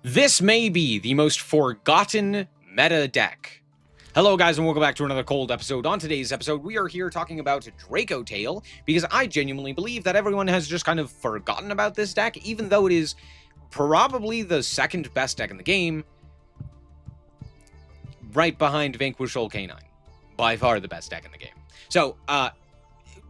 This may be the most forgotten meta deck. Hello guys and welcome back to another cold episode. On today's episode, we are here talking about Dracotail, because I genuinely believe that everyone has just kind of forgotten about this deck, even though it is probably the second best deck in the game, right behind Vanquish Soul K9. By far the best deck in the game. So,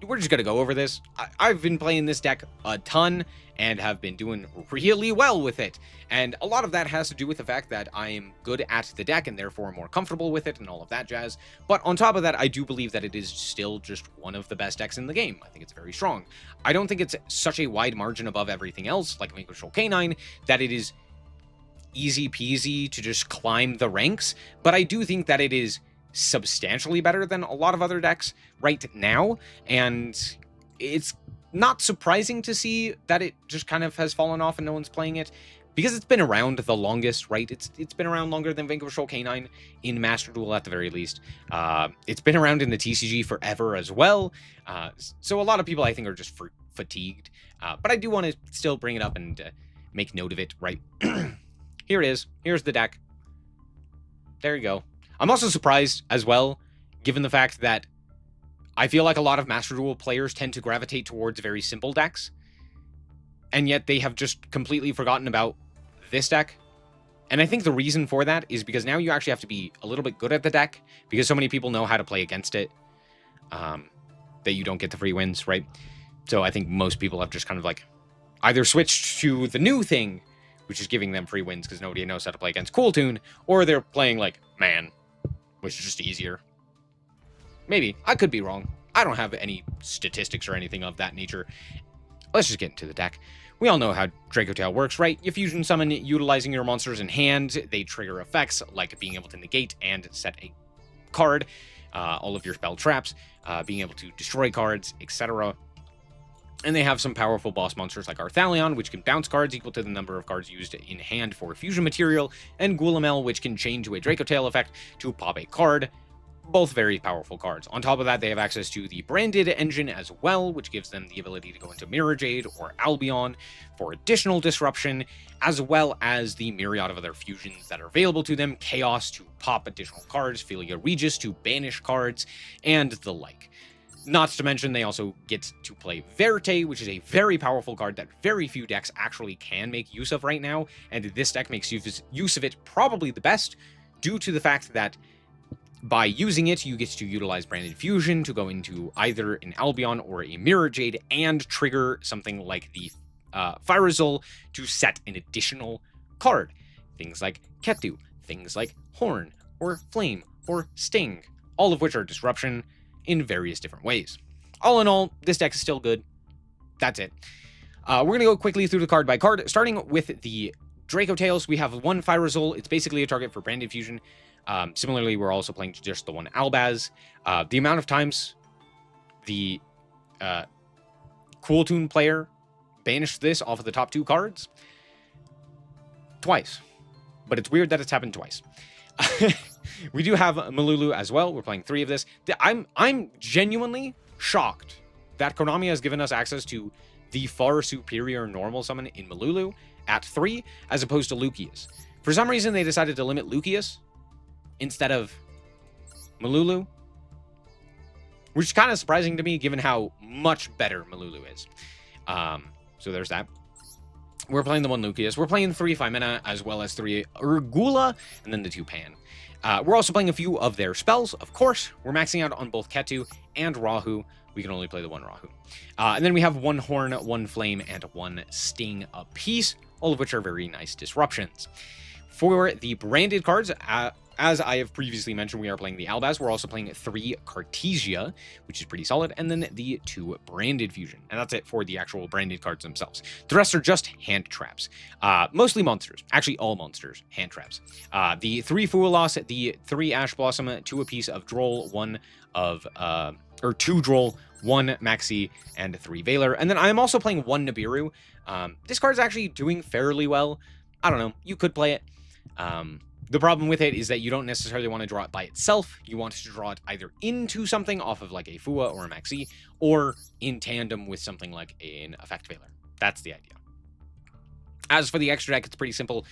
we're just gonna go over this. I've been playing this deck a ton and have been doing really well with it. And a lot of that has to do with the fact that I am good at the deck and therefore more comfortable with it and all of that jazz. But on top of that, I do believe that it is still just one of the best decks in the game. I think it's very strong. I don't think it's such a wide margin above everything else, like Vanquish Soul K9, that it is easy peasy to just climb the ranks. But I do think that it is substantially better than a lot of other decks right now, and it's not surprising to see that it just kind of has fallen off and no one's playing it, because it's been around the longest, right? It's been around longer than Vanquish Soul K9 in Master Duel at the very least. It's been around in the TCG forever as well, so a lot of people I think are just fatigued, but I do want to still bring it up and make note of it, right? Here it is. Here's the deck. There you go. I'm also surprised as well, given the fact that I feel like a lot of Master Duel players tend to gravitate towards very simple decks, and yet they have just completely forgotten about this deck. And I think the reason for that is because now you actually have to be a little bit good at the deck, because so many people know how to play against it, that you don't get the free wins, right? So I think most people have just kind of like either switched to the new thing, which is giving them free wins because nobody knows how to play against Cool Tune, or they're playing like Man, which is just easier. Maybe. I could be wrong. I don't have any statistics or anything of that nature. Let's just get into the deck. We all know how Dracotail works, right? You fusion summon utilizing your monsters in hand. They trigger effects like being able to negate and set a card, all of your spell traps, being able to destroy cards, etc. And they have some powerful boss monsters like Arthalion, which can bounce cards equal to the number of cards used in hand for fusion material, and Gulamel, which can chain to a Dracotail effect to pop a card. Both very powerful cards. On top of that, they have access to the Branded engine as well, which gives them the ability to go into Mirror Jade or Albion for additional disruption, as well as the myriad of other fusions that are available to them, Chaos to pop additional cards, Philia Regis to banish cards, and the like. Not to mention, they also get to play Verte, which is a very powerful card that very few decks actually can make use of right now, and this deck makes use of it probably the best, due to the fact that by using it, you get to utilize Branded Fusion to go into either an Albion or a Mirror Jade and trigger something like the Fyrazul to set an additional card. Things like Ketu, things like Horn, or Flame, or Sting, all of which are disruption in various different ways. All in all, this deck is still good. That's it. We're going to go quickly through the card by card, starting with the Dracotails. We have one Fyrazul. It's basically a target for Branded Fusion. Similarly, we're also playing just the one Albaz. The amount of times the Cool Tune player banished this off of the top two cards? Twice. But it's weird that it's happened twice. We do have Malulu as well. We're playing 3 of this. I'm genuinely shocked that Konami has given us access to the far superior normal summon in Malulu at 3, as opposed to Lucius. For some reason, they decided to limit Lucius instead of Malulu, which is kind of surprising to me given how much better Malulu is. So there's that. We're playing the one Lucius. We're playing 3 Femina as well as 3 Urgula, and then the 2 Pan. We're also playing a few of their spells, of course. We're maxing out on both Ketu and Rahu. We can only play the one Rahu. And then we have 1 Horn, 1 Flame, and 1 Sting apiece, all of which are very nice disruptions. For the branded cards, as I have previously mentioned, we are playing the Albaz. We're also playing 3 Cartesia, which is pretty solid, and then the 2 Branded Fusion. And that's it for the actual branded cards themselves. The rest are just hand traps. Mostly monsters. Actually, all monsters. Hand traps. The 3 Fuelos, the 3 Ash Blossom, 2 apiece of Droll, 2 Droll, 1 Maxi, and 3 Valor. And then I'm also playing 1 Nibiru. This card's actually doing fairly well. I don't know. You could play it. The problem with it is that you don't necessarily want to draw it by itself. You want to draw it either into something off of like a Fua or a Maxi, or in tandem with something like an Effect Veiler. That's the idea. As for the extra deck, it's pretty simple.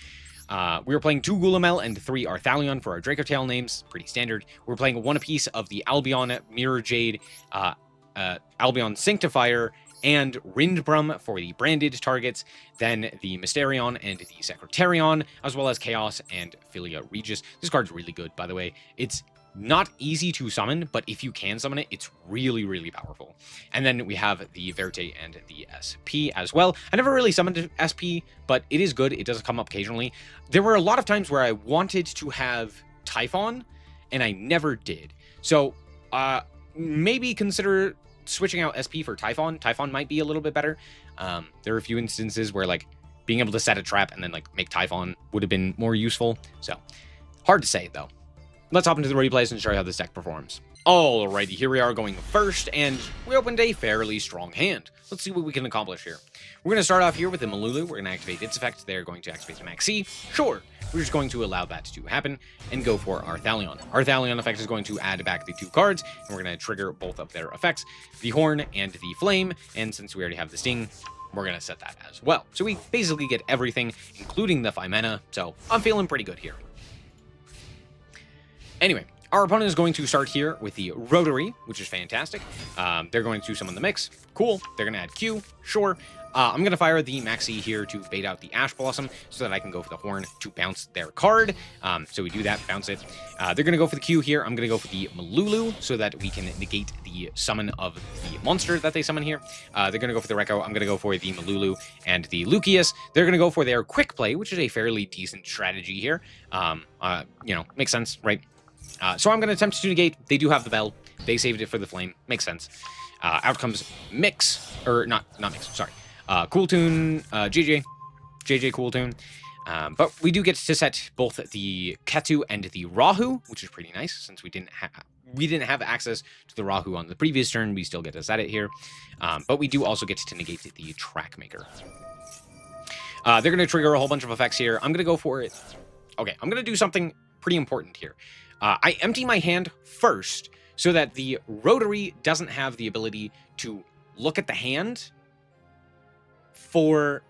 We were playing 2 Gulamel and 3 Arthalion for our Dracotail names, pretty standard. We were playing 1 apiece of the Albion Mirror Jade, Albion Sanctifier, and Rindbrum for the branded targets, then the Mysterion and the Secretarion, as well as Chaos and Philia Regis. This card's really good, by the way. It's not easy to summon, but if you can summon it, it's really, really powerful. And then we have the Verte and the SP as well. I never really summoned SP, but it is good. It does come up occasionally. There were a lot of times where I wanted to have Typhon, and I never did. So maybe consider switching out SP for Typhon. Typhon might be a little bit better. There are a few instances where like being able to set a trap and then like make Typhon would have been more useful. So hard to say though. Let's hop into the ready plays and show you how this deck performs. Alrighty, here we are going first, and we opened a fairly strong hand. Let's see what we can accomplish here. We're going to start off here with the Malulu. We're going to activate its effect. They're going to activate the Maxi. Sure, we're just going to allow that to happen and go for our Thalion. Our Thalion effect is going to add back the 2 cards, and we're going to trigger both of their effects, the Horn and the Flame, and since we already have the Sting, we're going to set that as well. So we basically get everything, including the 5 mana, so I'm feeling pretty good here. Anyway, our opponent is going to start here with the Rotary, which is fantastic. They're going to summon the Mix. Cool. They're going to add Q. Sure. I'm going to fire the Maxi here to bait out the Ash Blossom so that I can go for the Horn to bounce their card. So we do that, bounce it. They're going to go for the Q here. I'm going to go for the Malulu so that we can negate the summon of the monster that they summon here. They're going to go for the Rekko. I'm going to go for the Malulu and the Lucius. They're going to go for their Quick Play, which is a fairly decent strategy here. You know, makes sense, right? So I'm going to attempt to negate. They do have the Bell. They saved it for the Flame. Makes sense. Out comes Mix. Or, not Mix. Sorry. Cool Tune. JJ Cool Tune. But we do get to set both the Ketu and the Rahu, which is pretty nice since we didn't have access to the Rahu on the previous turn. We still get to set it here. But we do also get to negate the Track Maker. They're going to trigger a whole bunch of effects here. I'm going to go for it. Okay, I'm going to do something pretty important here. I empty my hand first so that the Rotary doesn't have the ability to look at the hand for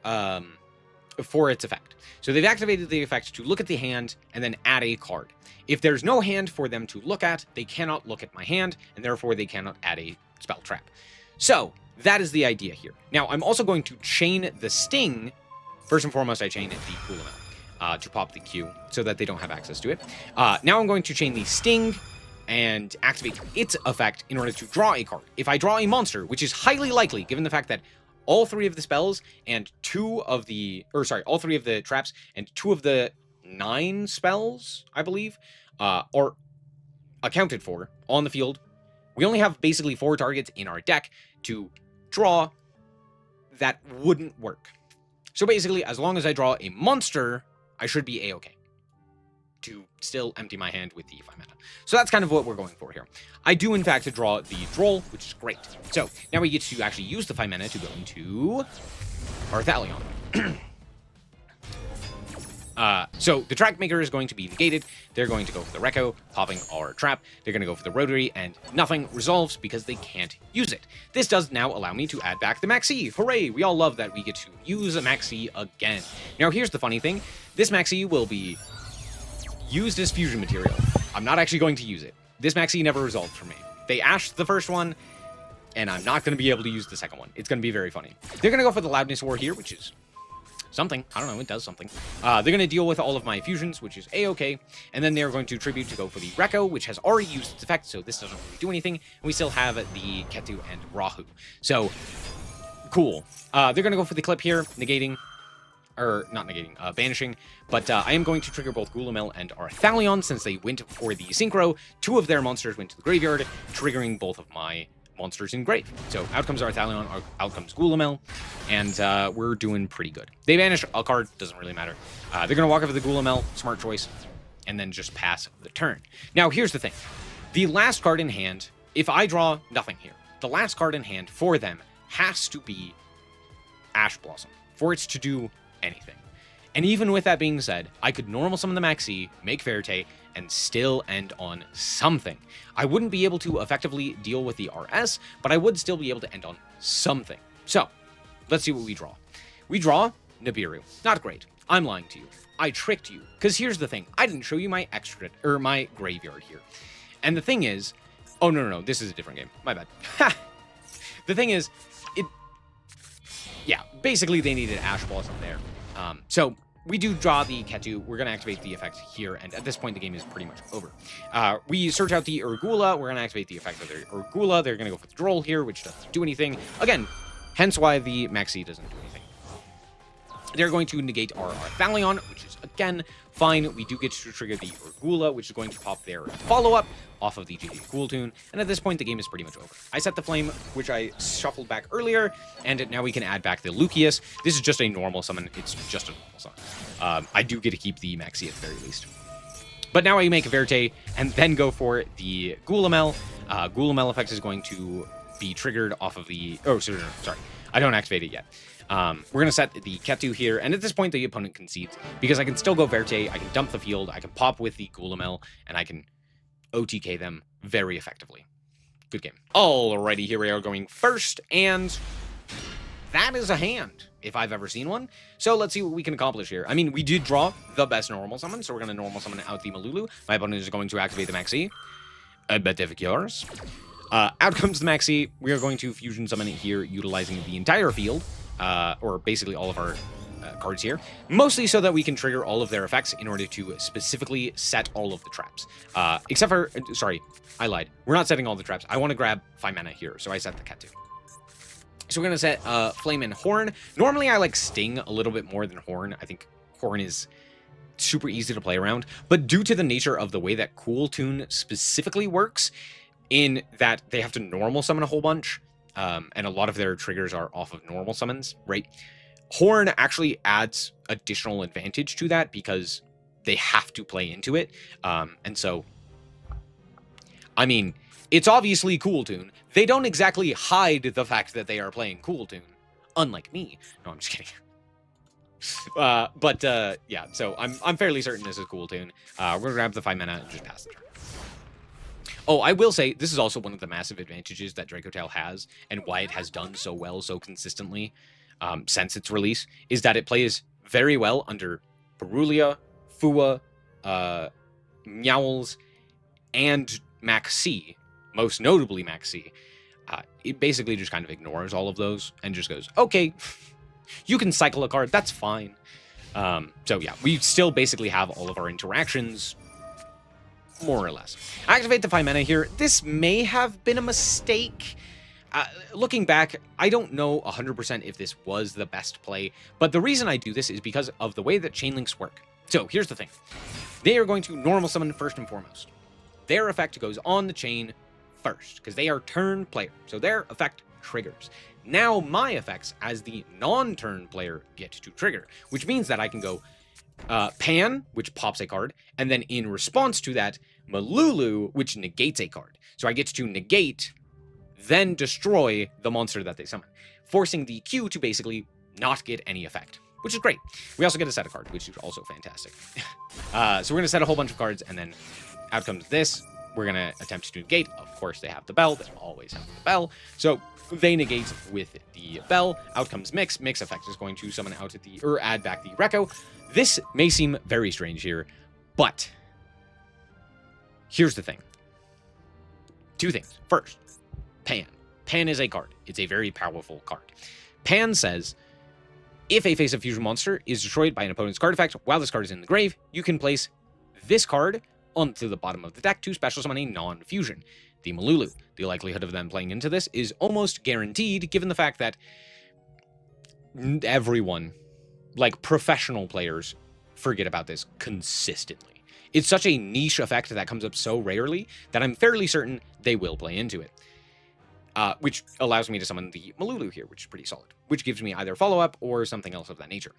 its effect. So they've activated the effect to look at the hand and then add a card. If there's no hand for them to look at, they cannot look at my hand, and therefore they cannot add a spell trap. So that is the idea here. Now, I'm also going to chain the Sting. First and foremost, I chain the Gulamel. To pop the Q so that they don't have access to it. Now I'm going to chain the Sting and activate its effect in order to draw a card. If I draw a monster, which is highly likely given the fact that all 3 of the spells and all 3 of the traps and 2 of the 9 spells, I believe, are accounted for on the field. We only have basically 4 targets in our deck to draw that wouldn't work. So basically, as long as I draw a monster, I should be A-okay to still empty my hand with the 5 mana. So that's kind of what we're going for here. I do, in fact, draw the Droll, which is great. So now we get to actually use the 5 mana to go into our Thalion. So the Track Maker is going to be negated. They're going to go for the Rekko, popping our trap. They're going to go for the Rotary, and nothing resolves because they can't use it. This does now allow me to add back the Maxi. Hooray! We all love that we get to use a Maxi again. Now, here's the funny thing. This Maxi will be used as fusion material. I'm not actually going to use it. This Maxi never resolved for me. They ashed the first one, and I'm not going to be able to use the second one. It's going to be very funny. They're going to go for the Loudness War here, which is something. I don't know. It does something. They're going to deal with all of my fusions, which is A-okay. And then they're going to tribute to go for the Rekko, which has already used its effect, so this doesn't really do anything. And we still have the Ketu and Rahu. So, cool. They're going to go for the Clip here, negating. Or, not negating, banishing. But I am going to trigger both Gulamel and Arthalion since they went for the Synchro. 2 of their monsters went to the graveyard, triggering both of my monsters in grave. So out comes Arthalion, out comes Gulamel, and we're doing pretty good. They banish a card, doesn't really matter. They're going to walk over the Gulamel, smart choice, and then just pass the turn. Now, here's the thing. The last card in hand, if I draw nothing here, the last card in hand for them has to be Ash Blossom for it to do anything. And even with that being said, I could normal summon the Maxi, make Verte, and still end on something. I wouldn't be able to effectively deal with the RS, but I would still be able to end on something. So, let's see what we draw. We draw Nibiru. Not great. I'm lying to you. I tricked you. Because here's the thing. I didn't show you my extra, or my graveyard here. And the thing is, oh, no, this is a different game. My bad. The thing is, yeah, basically they needed Ash Blossom there. So we do draw the Ketu. We're going to activate the effect here, and at this point, the game is pretty much over. We search out the Urgula. We're going to activate the effect of the Urgula. They're going to go for the Droll here, which doesn't do anything. Again, hence why the Maxi doesn't do anything. They're going to negate our Thalion, which is, again, fine. We do get to trigger the Urgula, which is going to pop their follow-up off of the GG Cool Tune, and at this point, the game is pretty much over. I set the Flame, which I shuffled back earlier, and now we can add back the Lucius. This is just a normal summon. It's just a normal summon. I do get to keep the Maxi at the very least. But now I make a Verte, and then go for the Gulamel. Gulamel effect is going to be triggered off of the... Oh, sorry. I don't activate it yet. We're going to set the Ketu here, and at this point, the opponent concedes, because I can still go Verte, I can dump the field, I can pop with the Gulamel, and I can OTK them very effectively. Good game. Alrighty, here we are going first, and that is a hand, if I've ever seen one. So let's see what we can accomplish here. I mean, we did draw the best normal summon, so we're going to normal summon out the Malulu. My opponent is going to activate the Maxi. I bet if yours. Out comes the Maxi. We are going to fusion summon it here, utilizing the entire field, or basically all of our cards here, mostly so that we can trigger all of their effects in order to specifically set all of the traps. Except for, sorry, I lied. We're not setting all the traps. I want to grab 5 mana here, so I set the Ketu. So we're going to set Flame and Horn. Normally, I like Sting a little bit more than Horn. I think Horn is super easy to play around, but due to the nature of the way that Cool Tune specifically works, in that they have to normal summon a whole bunch, and a lot of their triggers are off of normal summons, right? Horn actually adds additional advantage to that because they have to play into it. And so, I mean, it's obviously Cool Tune. They don't exactly hide the fact that they are playing Cool Tune, unlike me. No, I'm just kidding. Yeah, so I'm fairly certain this is Cool Tune. We're going to grab the 5 mana and just pass the turn. Oh, I will say, this is also one of the massive advantages that Dracotail has, and why it has done so well so consistently since its release, is that it plays very well under Perulia, Fua, Meowls, and Max C, most notably Max C. It basically just kind of ignores all of those and just goes, okay, you can cycle a card, that's fine. So yeah, we still basically have all of our interactions, more or less. Activate the 5 mana here. This may have been a mistake. Looking back, I don't know 100% if this was the best play, but the reason I do this is because of the way that chain links work. So here's the thing. They are going to normal summon first and foremost. Their effect goes on the chain first, because they are turn player, so their effect triggers. Now my effects as the non-turn player get to trigger, which means that I can go Pan, which pops a card, and then in response to that, Malulu, which negates a card. So I get to negate, then destroy the monster that they summon, forcing the Q to basically not get any effect, which is great. We also get a set a card, which is also fantastic. So we're going to set a whole bunch of cards, and then out comes this. We're going to attempt to negate. Of course, they have the bell. They always have the bell. So they negate with the bell. Out comes Mix. Mix effect is going to summon out the, or add back the Draco. This may seem very strange here, but here's the thing. 2 things. First, Pan. Pan is a card. It's a very powerful card. Pan says, if a face-up fusion monster is destroyed by an opponent's card effect while this card is in the grave, you can place this card onto the bottom of the deck to special summon a non-fusion, the Malulu. The likelihood of them playing into this is almost guaranteed, given the fact that everyone, like professional players, forget about this consistently. It's such a niche effect that comes up so rarely that I'm fairly certain they will play into it. Which allows me to summon the Malulu here, which is pretty solid, which gives me either follow-up or something else of that nature.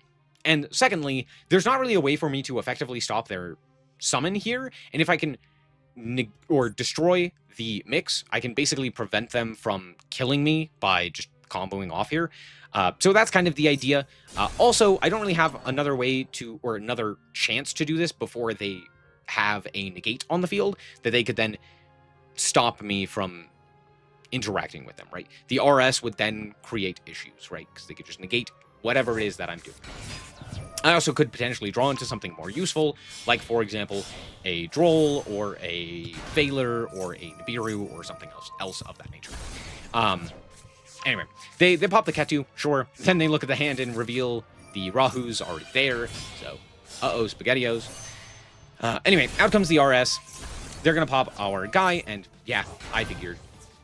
And secondly, there's not really a way for me to effectively stop their summon here, and if I can destroy the Mix, I can basically prevent them from killing me by just comboing off here. So that's kind of the idea. Also, I don't really have another way to, or another chance to do this before they have a negate on the field that they could then stop me from interacting with them, right? The RS would then create issues, right? Because they could just negate whatever it is that I'm doing. I also could potentially draw into something more useful, like, for example, a Droll or a Veiler or a Nibiru or something else of that nature. Anyway, they pop the Ketu, sure. Then they look at the hand and reveal the Rahu's already there. So, uh-oh, SpaghettiOs. Anyway, out comes the RS. They're going to pop our guy, and yeah, I figured.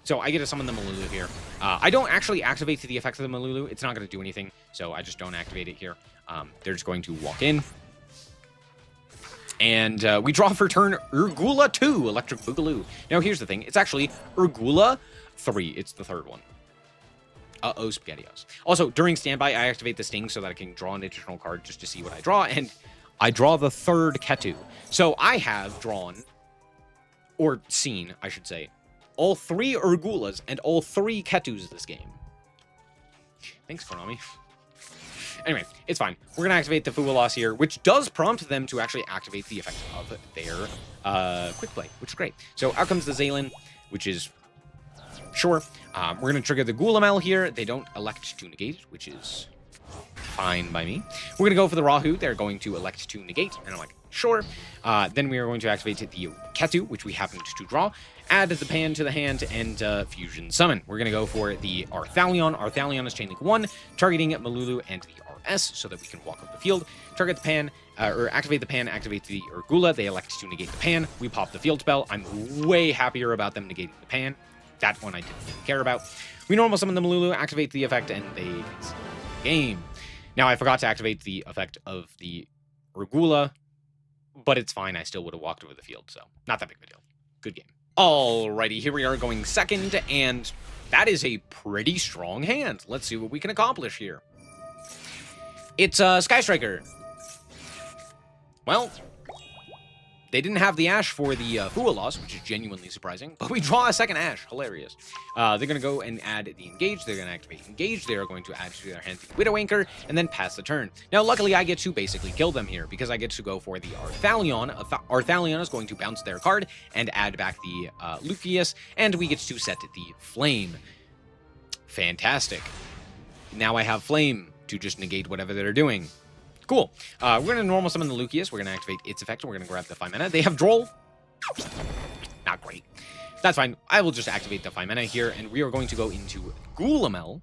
So I get to summon the Malulu here. I don't actually activate the effect of the Malulu. It's not going to do anything, so I just don't activate it here. They're just going to walk in. And we draw for turn Urgula 2, Electric Boogaloo. Now, here's the thing. It's actually Urgula 3. It's the third one. Uh-oh, SpaghettiOs. Also, during standby, I activate the Sting so that I can draw an additional card just to see what I draw, and I draw the third Ketu. So I have drawn, or seen, I should say, all 3 Urgulas and all 3 Ketus this game. Thanks, Konami. Anyway, it's fine. We're going to activate the Fuwalas here, which does prompt them to actually activate the effect of their Quick Play, which is great. So out comes the Zaylin, which is sure. We're going to trigger the Gulamel here. They don't elect to negate, which is fine by me. We're going to go for the Rahu. They're going to elect to negate, and I'm like, sure. Then we are going to activate the Ketu, which we happened to draw. Add the Pan to the hand and Fusion Summon. We're going to go for the Arthalion. Arthalion is Chain Link 1, targeting Malulu and the RS so that we can walk up the field. Target the Pan, or activate the Pan, activate the Urgula. They elect to negate the Pan. We pop the Field Spell. I'm way happier about them negating the Pan. That one I didn't really care about. We normal summon the Malulu, activate the effect, and they game. Now, I forgot to activate the effect of the Urgula, but it's fine. I still would have walked over the field, so not that big of a deal. Good game. Alrighty, here we are going second, and that is a pretty strong hand. Let's see what we can accomplish here. It's Sky Striker. Well, they didn't have the Ash for the Fuwalas, which is genuinely surprising, but we draw a second Ash. Hilarious. They're going to go and add the Engage. They're going to activate Engage. They are going to add to their hand the Widow Anchor, and then pass the turn. Now, luckily, I get to basically kill them here, because I get to go for the Arthalion. Arthalion is going to bounce their card and add back the Lucius, and we get to set the Flame. Fantastic. Now I have Flame to just negate whatever they're doing. Cool. We're going to normal summon the Lucius. We're going to activate its effect, and we're going to grab the 5 mana. They have Droll. Not great. That's fine. I will just activate the 5 mana here, and we are going to go into Gulamel,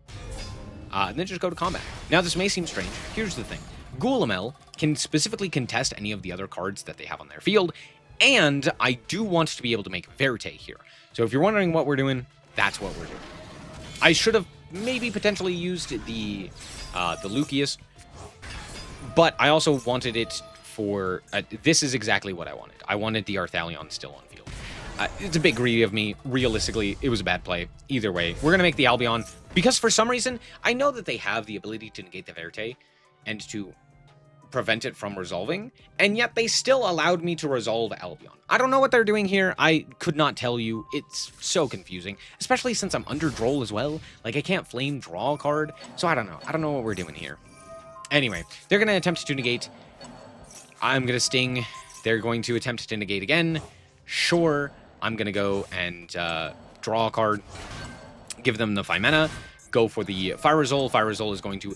and then just go to combat. Now, this may seem strange. Here's the thing. Gulamel can specifically contest any of the other cards that they have on their field, and I do want to be able to make Verte here. So if you're wondering what we're doing, that's what we're doing. I should have maybe potentially used the Lucius, but I also wanted it for... this is exactly what I wanted. I wanted the Arthalion still on field. It's a bit greedy of me. Realistically, it was a bad play. Either way, we're going to make the Albion, because for some reason, I know that they have the ability to negate the Verte and to prevent it from resolving, and yet they still allowed me to resolve Albion. I don't know what they're doing here. I could not tell you. It's so confusing, especially since I'm under Droll as well. Like, I can't flame draw a card, so I don't know. I don't know what we're doing here. Anyway, they're going to attempt to negate. I'm going to Sting. They're going to attempt to negate again. Sure. I'm going to go and draw a card. Give them the 5 mana. Go for the Firazol. Firazol is going to...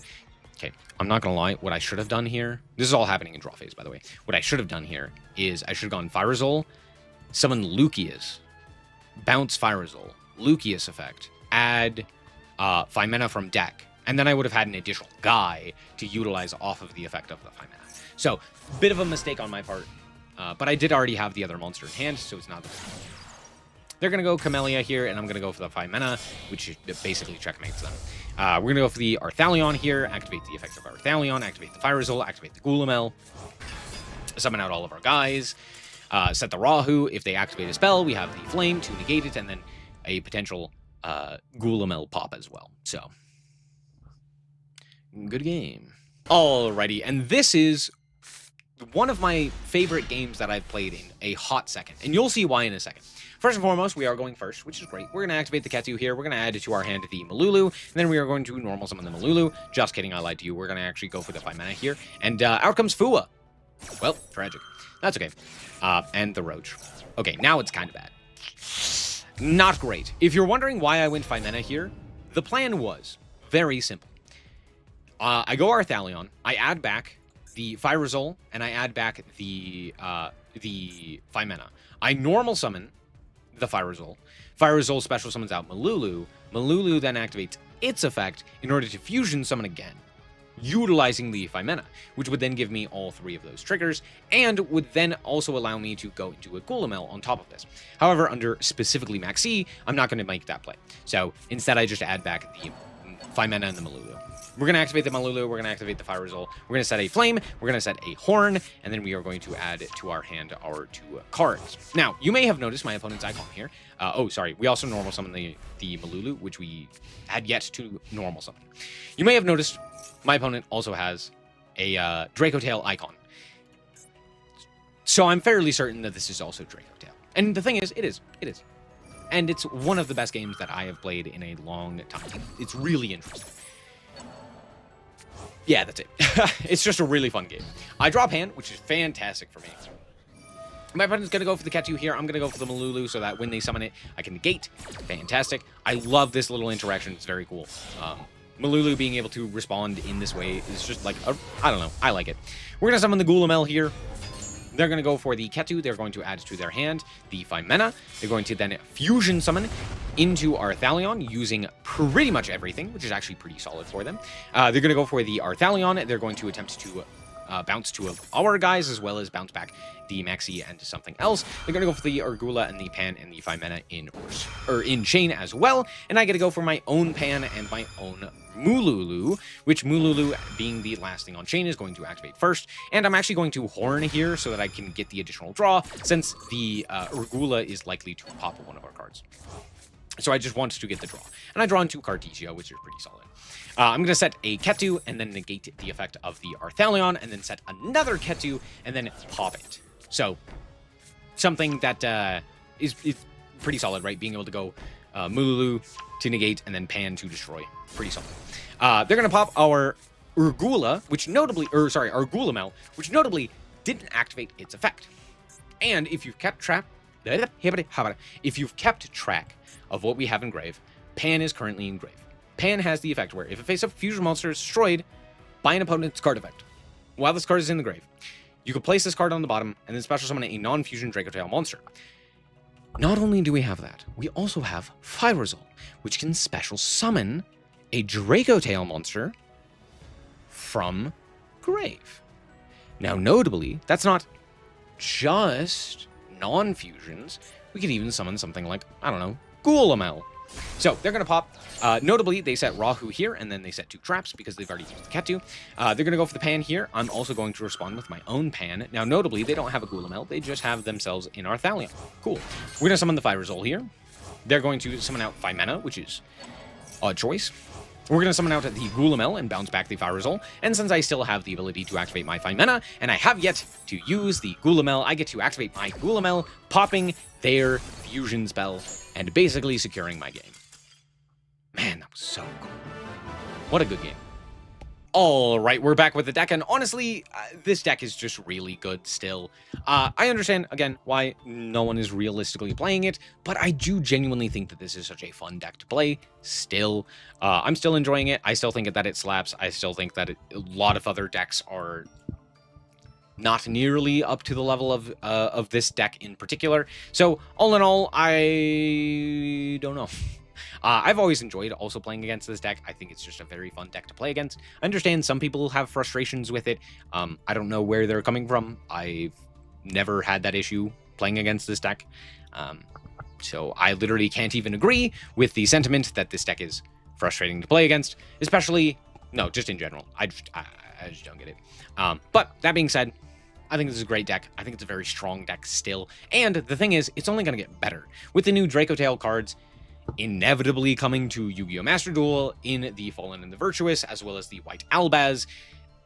Okay, I'm not going to lie. What I should have done here... This is all happening in draw phase, by the way. What I should have done here is I should have gone Firazol, summon Lucius, bounce Firazol, Lucius effect, add 5 mana from deck, and then I would have had an additional guy to utilize off of the effect of the 5 mana. So, bit of a mistake on my part, but I did already have the other monster in hand, so it's not the best. They're going to go Camellia here, and I'm going to go for the 5 mana, which basically checkmates them. We're going to go for the Arthalion here, activate the effect of Arthalion, activate the Firazol, activate the Gulamel, summon out all of our guys, set the Rahu. If they activate a spell, we have the Flame to negate it, and then a potential Gulamel pop as well. So, good game. Alrighty, and this is one of my favorite games that I've played in a hot second, and you'll see why in a second. First and foremost, we are going first, which is great. We're going to activate the Ketu here. We're going to add it to our hand the Malulu, and then we are going to normal summon the Malulu. Just kidding, I lied to you. We're going to actually go for the 5 mana here, and out comes Fua. Well, tragic. That's okay. And the Roach. Okay, now it's kind of bad. Not great. If you're wondering why I went 5 mana here, the plan was very simple. I go Arthalion, I add back the Firesol, and I add back the Fimena. I normal summon the Firesol. Firesol special summons out Malulu. Malulu then activates its effect in order to fusion summon again, utilizing the Fimena, which would then give me all 3 of those triggers, and would then also allow me to go into a Gulamel on top of this. However, under specifically Maxi, I'm not going to make that play. So instead, I just add back the Fimena and the Malulu. We're going to activate the Malulu, we're going to activate the Firesol, we're going to set a Flame, we're going to set a Horn, and then we are going to add to our hand our 2 cards. Now, you may have noticed my opponent's icon here. We also normal summon the Malulu, which we had yet to normal summon. You may have noticed my opponent also has a Dracotail icon. So I'm fairly certain that this is also Dracotail. And the thing is, it is. And it's one of the best games that I have played in a long time. It's really interesting. Yeah, that's it. It's just a really fun game. I draw Pan, which is fantastic for me. My opponent's going to go for the Ketu here. I'm going to go for the Malulu so that when they summon it, I can negate. Fantastic. I love this little interaction. It's very cool. Malulu being able to respond in this way is just like, I don't know. I like it. We're going to summon the Gulamel here. They're going to go for the Ketu. They're going to add to their hand the Fimena. They're going to then fusion summon into Arthalion using pretty much everything, which is actually pretty solid for them. They're going to go for the Arthalion. They're going to attempt to bounce 2 of our guys, as well as bounce back the Maxi and something else. They're going to go for the Argula and the Pan and the Fimena in chain as well. And I get to go for my own Pan and my own Mululu, which Mululu, being the last thing on chain, is going to activate first. And I'm actually going to Horn here so that I can get the additional draw, since the Argula is likely to pop one of our cards. So I just want to get the draw. And I draw into Cartesia, which is pretty solid. I'm going to set a Ketu and then negate the effect of the Arthalion, and then set another Ketu and then pop it. So something that is pretty solid, right? Being able to go Mululu to negate and then Pan to destroy. Pretty solid. They're going to pop our Argula, which notably, Argulamel, which notably didn't activate its effect. And if you've kept track of what we have in grave, Pan is currently in grave. Pan has the effect where if a face-up fusion monster is destroyed by an opponent's card effect, while this card is in the grave, you can place this card on the bottom and then special summon a non-fusion Dracotail monster. Not only do we have that, we also have Firesol, which can special summon a Dracotail monster from grave. Now, notably, that's not just non-fusions. We could even summon something like, I don't know, Gulamel. So they're going to pop. Notably, they set Rahu here, and then they set 2 traps because they've already used the Ketu. They're going to go for the Pan here. I'm also going to respond with my own Pan. Now, notably, they don't have a Gulamel. They just have themselves in Arthalion. Cool. We're going to summon the Firesol here. They're going to summon out Fimena, which is a choice. We're going to summon out the Gulamel and bounce back the Firesol. And since I still have the ability to activate my Fimena, and I have yet to use the Gulamel, I get to activate my Gulamel, popping their fusion spell, and basically securing my game. Man, that was so cool. What a good game. All right, we're back with the deck, and honestly, this deck is just really good still. I understand, again, why no one is realistically playing it, but I do genuinely think that this is such a fun deck to play still. I'm still enjoying it. I still think that it slaps. I still think that a lot of other decks are not nearly up to the level of this deck in particular. So, all in all, I don't know. I've always enjoyed also playing against this deck. I think it's just a very fun deck to play against. I understand some people have frustrations with it. I don't know where they're coming from. I've never had that issue playing against this deck. So I literally can't even agree with the sentiment that this deck is frustrating to play against, especially, no, just in general. I just don't get it. But that being said, I think this is a great deck. I think it's a very strong deck still. And the thing is, it's only going to get better. With the new Dracotail cards inevitably coming to Yu-Gi-Oh! Master Duel in the Fallen and the Virtuous, as well as the White Albaz,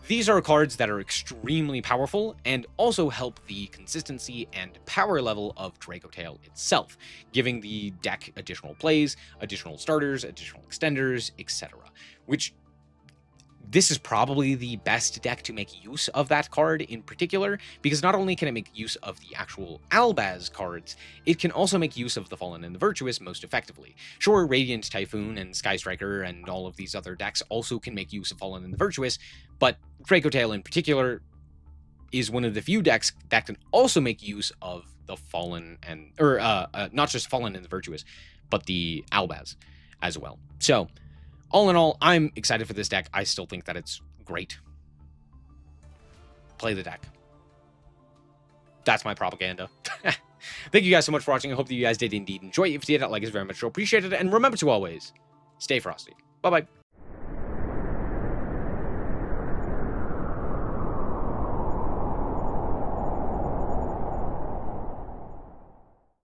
these are cards that are extremely powerful and also help the consistency and power level of Dracotail itself, giving the deck additional plays, additional starters, additional extenders, etc. Which, this is probably the best deck to make use of that card in particular, because not only can it make use of the actual Albaz cards, it can also make use of the Fallen and the Virtuous most effectively. Sure, Radiant Typhoon and Sky Striker and all of these other decks also can make use of Fallen and the Virtuous, but Dracotail in particular is one of the few decks that can also make use of the Fallen and, not just Fallen and the Virtuous, but the Albaz as well. So, all in all, I'm excited for this deck. I still think that it's great. Play the deck. That's my propaganda. Thank you guys so much for watching. I hope that you guys did indeed enjoy. If you did, that like is very much appreciated. And remember to always stay frosty. Bye-bye.